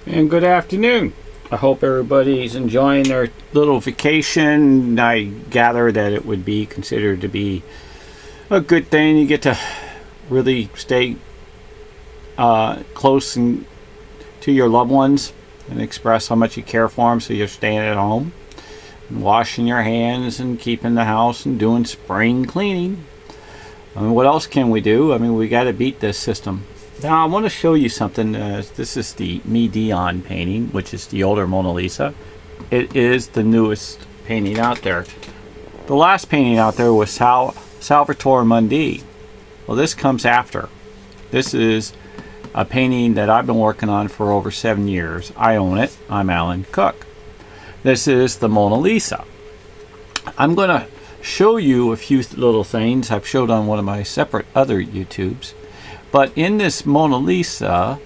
And good afternoon. I hope everybody's enjoying their little vacation. I gather that it would be considered to be a good thing. You get to really stay close to your loved ones and express how much you care for them, so you're staying at home and washing your hands and keeping the house and doing spring cleaning. I mean, what else can we do? I mean, we got to beat this system. Now I want to show you something. This is the Medion painting, which is the older Mona Lisa. It is the newest painting out there. The last painting out there was Salvator Mundi. Well, this comes after. This is a painting that I've been working on for over 7 years. I own it. I'm ALANCOOK. This is the Mona Lisa. I'm going to show you a few little things I've showed on one of my separate other YouTubes. But in this Mona Lisa,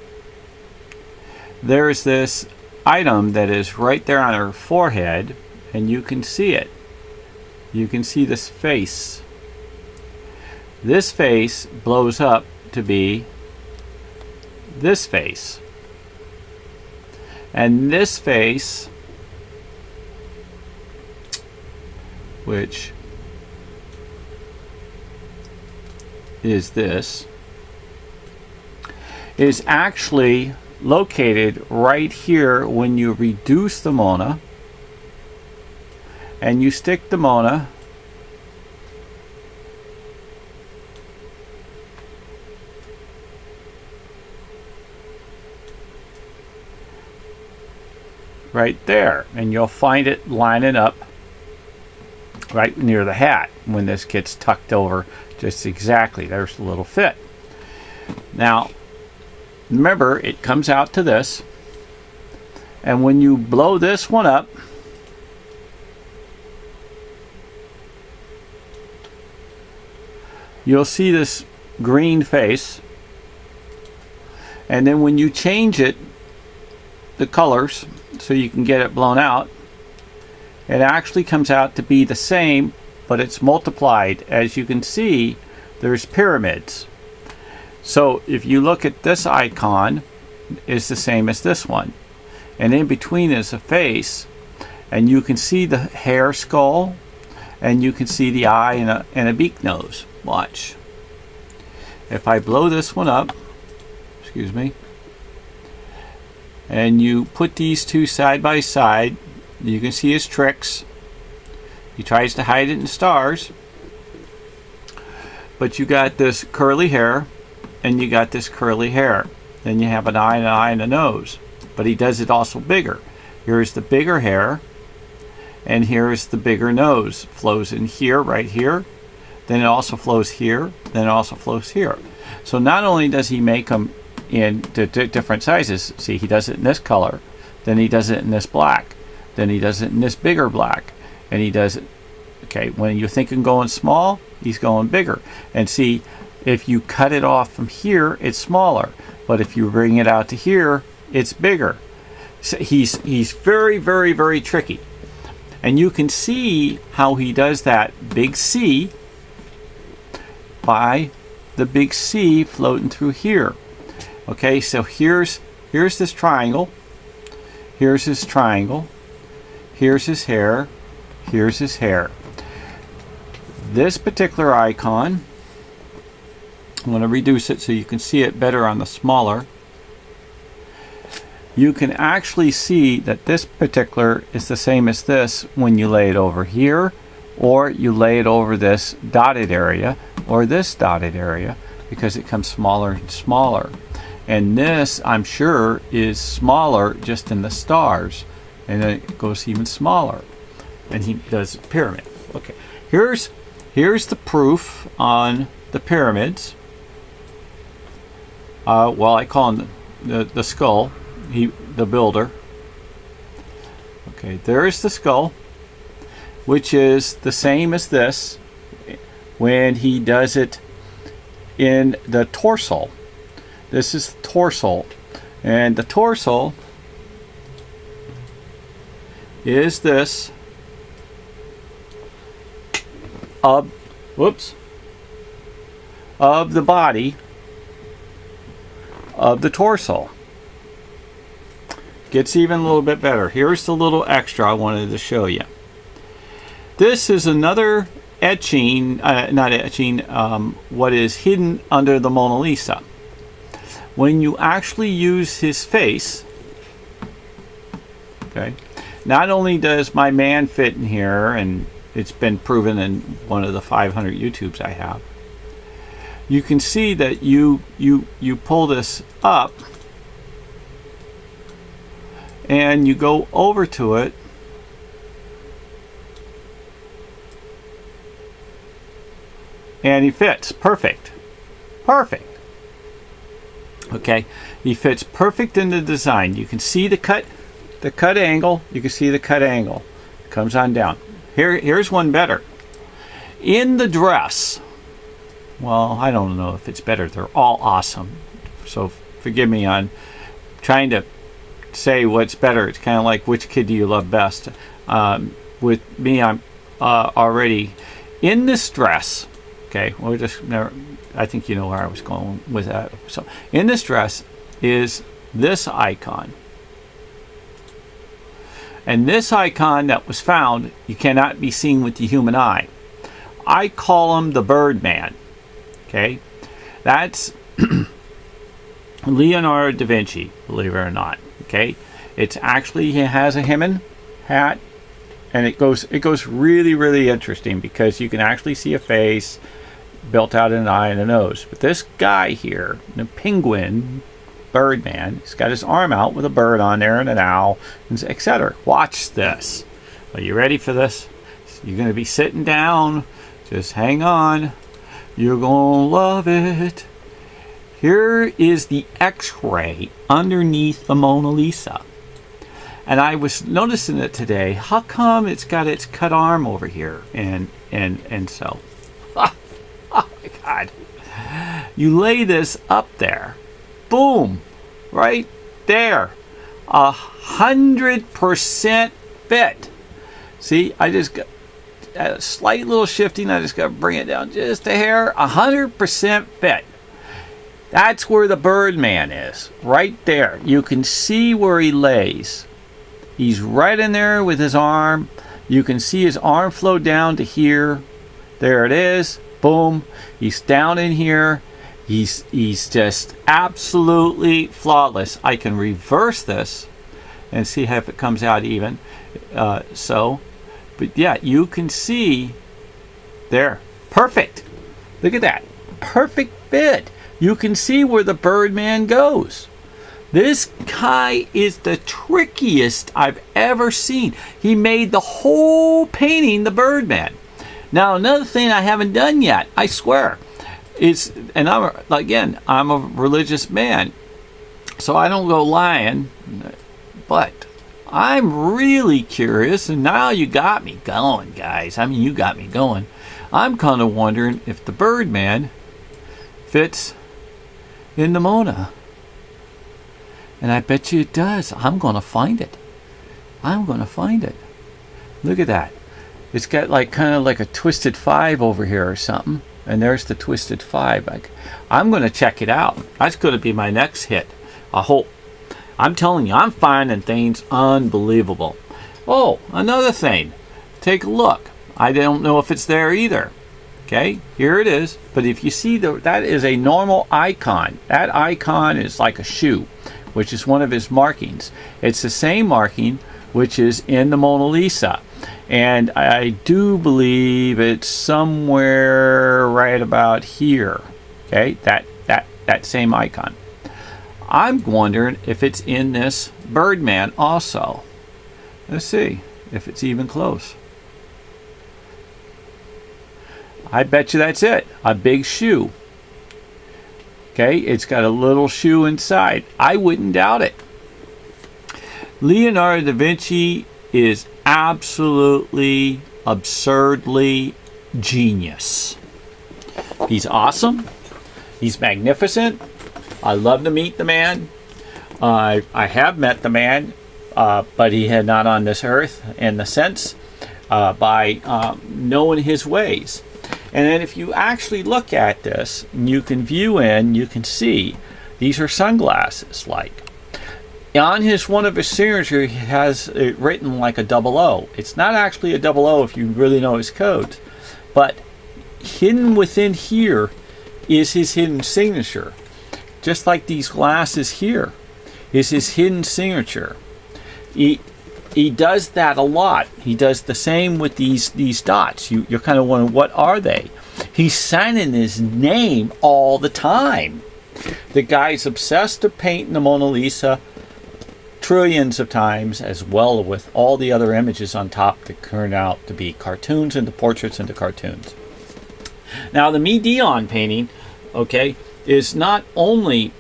there's this item that is right there on her forehead, and you can see it. You can see this face. This face blows up to be this face. And this face, which is this, is actually located right here when you reduce the Mona and you stick the Mona right there, and you'll find it lining up right near the hat when this gets tucked over just exactly. There's the little fit. Now remember, it comes out to this, and when you blow this one up, you'll see this green face, and then when you change it, the colors, so you can get it blown out, it actually comes out to be the same, but it's multiplied. As you can see, there's pyramids. So if you look at this icon, is the same as this one, and in between is a face, and you can see the hair skull, and you can see the eye and a beak nose. Watch. If I blow this one up, excuse me, and you put these two side by side, you can see his tricks. He tries to hide it in stars, but you got this curly hair, and you got this curly hair. Then you have an eye and a nose, but he does it also bigger. Here's the bigger hair, and here's the bigger nose. Flows in here, right here, then it also flows here, then it also flows here. So not only does he make them in different sizes, see, he does it in this color, then he does it in this black, then he does it in this bigger black, and he does it, okay, when you're thinking going small, he's going bigger. And see, if you cut it off from here, it's smaller, but if you bring it out to here, it's bigger. So he's very, very, very tricky, and you can see how he does that big C by the big C floating through here. Okay, so here's this triangle, here's his triangle, here's his hair, here's his hair. This particular icon, I'm going to reduce it so you can see it better on the smaller. You can actually see that this particular is the same as this when you lay it over here, or you lay it over this dotted area or this dotted area, because it comes smaller and smaller. And this, I'm sure, is smaller just in the stars, and then it goes even smaller, and he does pyramid. Okay, here's the proof on the pyramids. Well, I call him the skull, the builder. Okay, there is the skull, which is the same as this when he does it in the torso. This is the torso, and the torso is this of the body of the torso. Gets even a little bit better. Here's the little extra I wanted to show you. This is another etching, not etching, what is hidden under the Mona Lisa. When you actually use his face, okay, not only does my man fit in here, and it's been proven in one of the 500 YouTubes I have, you can see that you pull this up and you go over to it, and he fits perfect. Perfect. Okay, he fits perfect in the design. You can see the cut angle. You can see the cut angle. It comes on down. Here's one better. In the dress, well, I don't know if it's better. They're all awesome. So forgive me on trying to say what's better. It's kind of like, which kid do you love best? With me, I'm already in this dress. Okay, we'll just never. I think you know where I was going with that. So in this dress is this icon. And this icon that was found, you cannot be seen with the human eye. I call him the Birdman. Okay, that's Leonardo Da Vinci, believe it or not. Okay, it's actually, he has a Hemon hat, and it goes really, really interesting because you can actually see a face built out an eye and a nose. But this guy here, the penguin, Birdman, he's got his arm out with a bird on there and an owl, etc. Watch this. Are you ready for this? You're going to be sitting down. Just hang on. You're going to love it. Here is the X-ray underneath the Mona Lisa. And I was noticing it today. How come it's got its cut arm over here? And so. Oh my God. You lay this up there. Boom. Right there. 100% fit. See, I just got a slight little shifting. I just got to bring it down just a hair. 100% fit. That's where the Birdman is. Right there. You can see where he lays. He's right in there with his arm. You can see his arm flow down to here. There it is. Boom. He's down in here. He's just absolutely flawless. I can reverse this and see if it comes out even. But yeah, you can see there. Perfect. Look at that. Perfect fit. You can see where the Birdman goes. This guy is the trickiest I've ever seen. He made the whole painting the Birdman. Now, another thing I haven't done yet, I swear, is, and I'm a religious man, so I don't go lying, but I'm really curious, and now you got me going, guys. I mean, you got me going. I'm kind of wondering if the Birdman fits in the Mona. And I bet you it does. I'm going to find it. I'm going to find it. Look at that. It's got like kind of like a twisted 5 over here or something. And there's the twisted 5. I'm going to check it out. That's going to be my next hit. I hope. I'm telling you, I'm finding things unbelievable. Oh, another thing. Take a look. I don't know if it's there either. Okay, here it is. But if you see, that is a normal icon. That icon is like a shoe, which is one of his markings. It's the same marking which is in the Mona Lisa. And I do believe it's somewhere right about here. Okay, that same icon. I'm wondering if it's in this Birdman also. Let's see if it's even close. I bet you that's it. A big shoe. Okay, it's got a little shoe inside. I wouldn't doubt it. Leonardo da Vinci is absolutely, absurdly genius. He's awesome. He's magnificent. I love to meet the man. I have met the man, but he had not on this earth in the sense by knowing his ways. And then if you actually look at this, you can view in, you can see these are sunglasses like. on one of his signature, he has it written like a double O. It's not actually a double O if you really know his codes, but hidden within here is his hidden signature. Just like these glasses here is his hidden signature. He does that a lot. He does the same with these dots. You're kind of wondering, what are they? He's signing his name all the time. The guy's obsessed to painting the Mona Lisa trillions of times, as well with all the other images on top that turn out to be cartoons into portraits into cartoons. Now the Midion painting, okay, is not only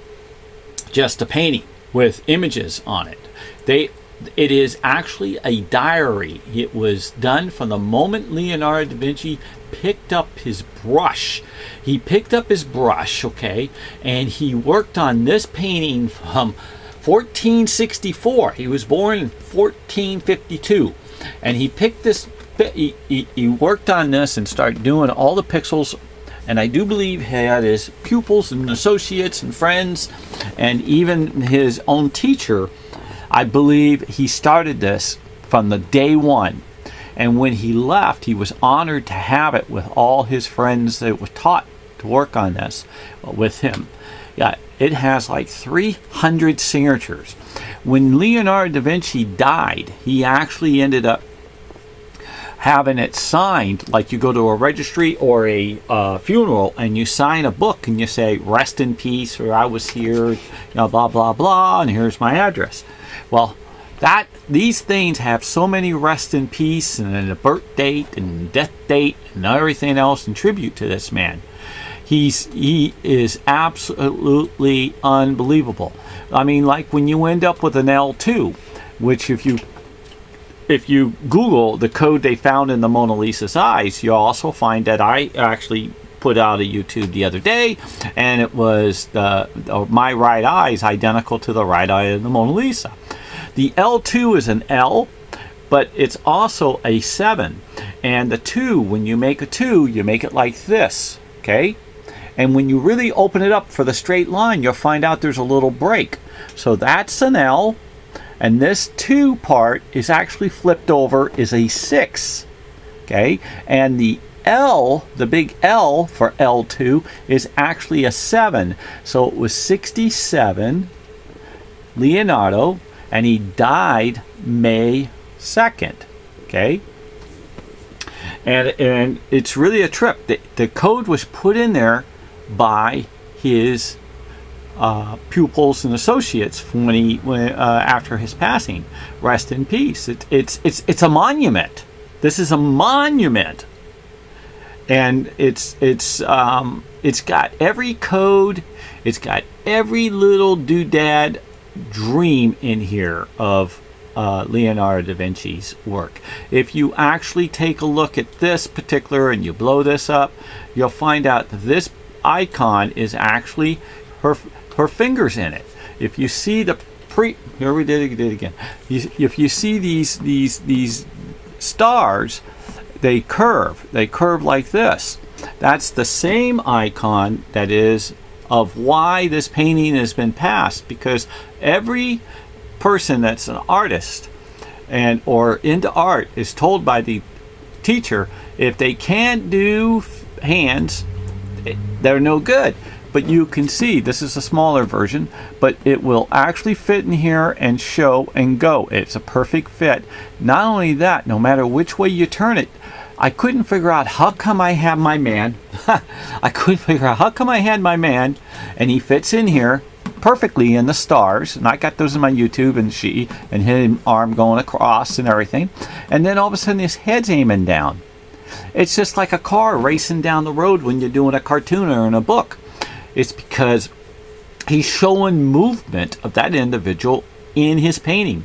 just a painting with images on it. It is actually a diary. It was done from the moment Leonardo da Vinci picked up his brush. He picked up his brush, okay, and he worked on this painting from 1464. He was born in 1452, and he picked this. He worked on this and started doing all the pixels. And I do believe he had his pupils and associates and friends, and even his own teacher. I believe he started this from the day one. And when he left, he was honored to have it with all his friends that were taught to work on this with him. Yeah, it has like 300 signatures. When Leonardo da Vinci died, he actually ended up having it signed, like you go to a registry or a funeral and you sign a book and you say, "Rest in peace," or "I was here, you know, blah blah blah, and here's my address." Well, these things have so many rest in peace and a birth date and death date and everything else in tribute to this man. He is absolutely unbelievable. I mean, like when you end up with an L2, which if you Google the code they found in the Mona Lisa's eyes, you'll also find that I actually put out a YouTube the other day, and it was my right eye is identical to the right eye of the Mona Lisa. The L2 is an L, but it's also a 7. And the 2, when you make a 2, you make it like this, okay? And when you really open it up for the straight line, you'll find out there's a little break. So that's an L, and this 2 part is actually flipped over is a 6, okay? And the L, the big L for L2, is actually a 7. So it was 67, Leonardo, and he died May 2nd, okay? And it's really a trip. The code was put in there by his pupils and associates when after his passing. Rest in peace. It's a monument. This is a monument, and it's got every code. It's got every little doodad dream in here of Leonardo da Vinci's work. If you actually take a look at this particular and you blow this up, you'll find out that this icon is actually her fingers in it. If you see the here we did it again. If you see these stars, they curve like this. That's the same icon that is of why this painting has been passed, because every person that's an artist and or into art is told by the teacher, if they can't do hands, they're no good. But you can see this is a smaller version, but it will actually fit in here and show and go. It's a perfect fit. Not only that, no matter which way you turn it, I couldn't figure out how come I have my man. I couldn't figure out how come I had my man, and he fits in here perfectly in the stars. And I got those in my YouTube, and his arm going across and everything. And then all of a sudden his head's aiming down. It's just like a car racing down the road when you're doing a cartoon or in a book. It's because he's showing movement of that individual in his painting.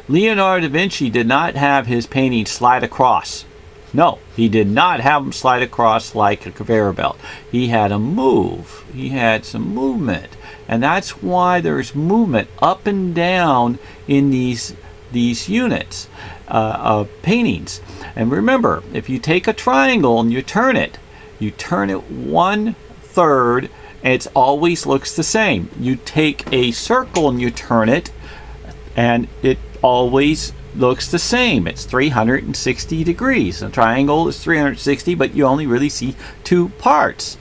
Leonardo da Vinci did not have his painting slide across. No, he did not have them slide across like a conveyor belt. He had a move. He had some movement. And that's why there's movement up and down in these units of paintings. And remember, if you take a triangle and you turn it 1/3, and it always looks the same. You take a circle and you turn it and it always looks the same. It's 360 degrees. A triangle is 360, but you only really see two parts.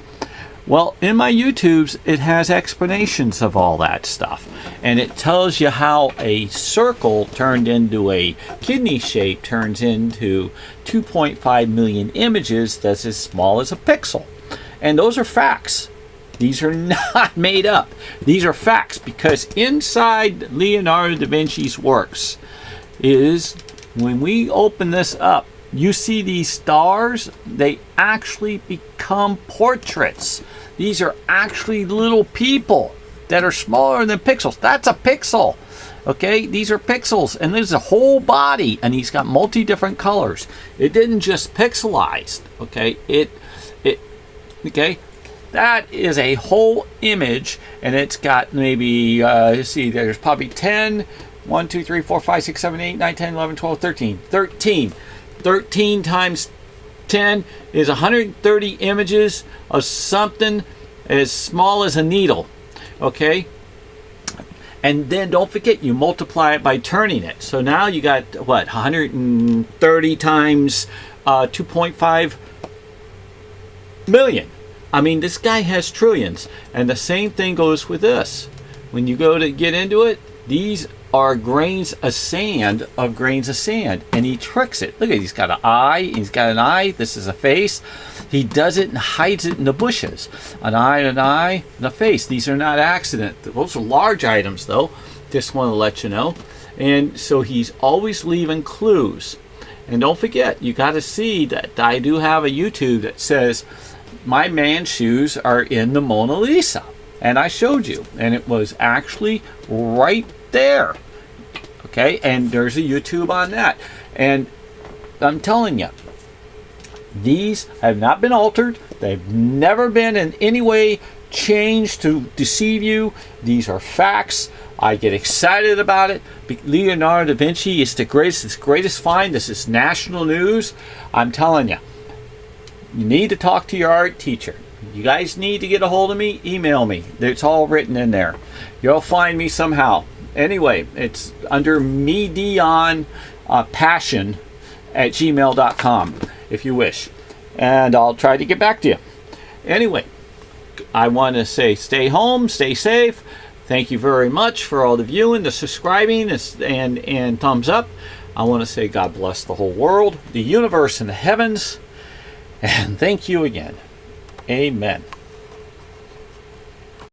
Well, in my YouTubes, it has explanations of all that stuff. And it tells you how a circle turned into a kidney shape turns into 2.5 million images that's as small as a pixel. And those are facts. These are not made up. These are facts, because inside Leonardo da Vinci's works is, when we open this up, you see these stars, they actually become portraits. These are actually little people that are smaller than pixels. That's a pixel. Okay, these are pixels, and there's a whole body, and he's got multi-different colors. It didn't just pixelize. Okay, okay, that is a whole image, and it's got maybe let's see, there's probably 10, 1, 2, 3, 4, 5, 6, 7, 8, 9, 10, 11, 12, 13. 13 times 10 is 130 images of something as small as a needle. Okay, and then don't forget, you multiply it by turning it. So now you got what, 130 times 2.5 million. I mean, this guy has trillions. And the same thing goes with this. When you go to get into it, these are grains of sand, and he tricks it. Look at, he's got an eye, this is a face. He does it and hides it in the bushes. An eye, and a face. These are not accident. Those are large items, though. Just want to let you know. And so he's always leaving clues. And don't forget, you got to see that I do have a YouTube that says my man's shoes are in the Mona Lisa, and I showed you, and it was actually right there. Okay, and there's a YouTube on that. And I'm telling you, these have not been altered. They've never been in any way changed to deceive you. These are facts. I get excited about it. Leonardo da Vinci is the greatest find. This is national news. I'm telling you, you need to talk to your art teacher. You guys need to get a hold of me. Email me. It's all written in there. You'll find me somehow. Anyway, it's under MIDIONPASSION at gmail.com if you wish. And I'll try to get back to you. Anyway, I want to say stay home, stay safe. Thank you very much for all the viewing, the subscribing, and thumbs up. I want to say God bless the whole world, the universe, and the heavens. And thank you again. Amen.